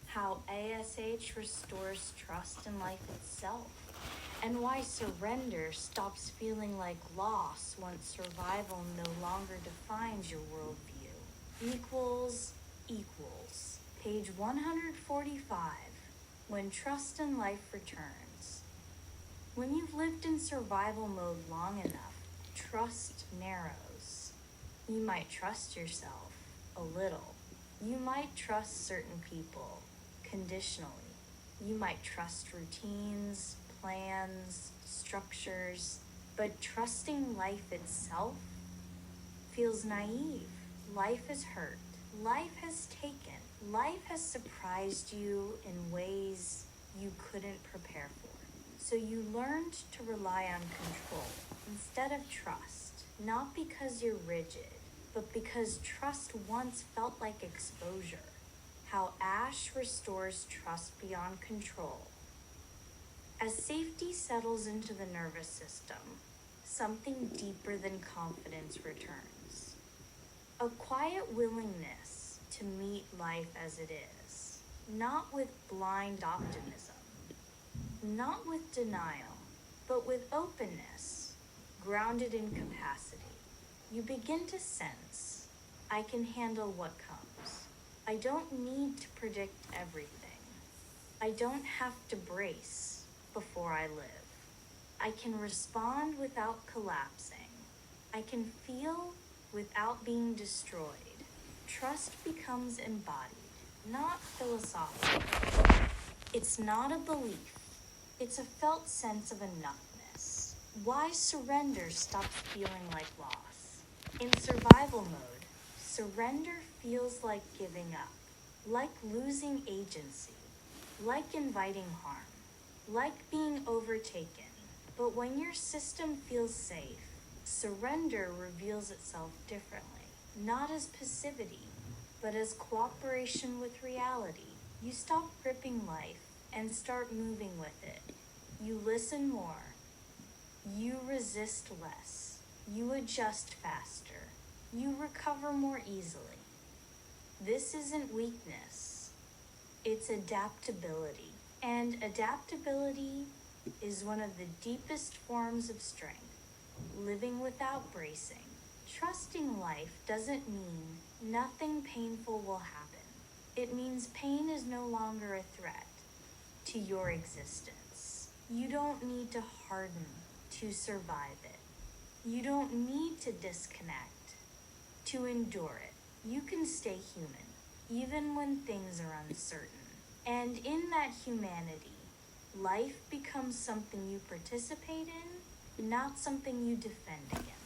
how ASH restores trust in life itself, and why surrender stops feeling like loss once survival no longer defines your worldview. Equals. Page 145. When trust in life returns. When you've lived in survival mode long enough, trust narrows. You might trust yourself a little. You might trust certain people conditionally. You might trust routines, plans, structures, but trusting life itself feels naive. Life has hurt. Life has taken. Life has surprised you in ways you couldn't prepare for. So you learned to rely on control instead of trust, not because you're rigid, but because trust once felt like exposure. How ASH restores trust beyond control. As safety settles into the nervous system, something deeper than confidence returns. A quiet willingness to meet life as it is, not with blind optimism, not with denial, but with openness, grounded in capacity. You begin to sense, I can handle what comes. I don't need to predict everything. I don't have to brace before I live. I can respond without collapsing. I can feel without being destroyed. Trust becomes embodied, not philosophical. It's not a belief. It's a felt sense of enoughness. Why surrender stops feeling like loss. In survival mode, surrender feels like giving up, like losing agency, like inviting harm, like being overtaken. But when your system feels safe, surrender reveals itself differently, not as passivity, but as cooperation with reality. You stop gripping life and start moving with it. You listen more. You resist less. You adjust faster. You recover more easily. This isn't weakness. It's adaptability. And adaptability is one of the deepest forms of strength. Living without bracing. Trusting life doesn't mean nothing painful will happen. It means pain is no longer a threat to your existence. You don't need to harden to survive it. You don't need to disconnect to endure it. You can stay human, even when things are uncertain. And in that humanity, life becomes something you participate in, not something you defend against.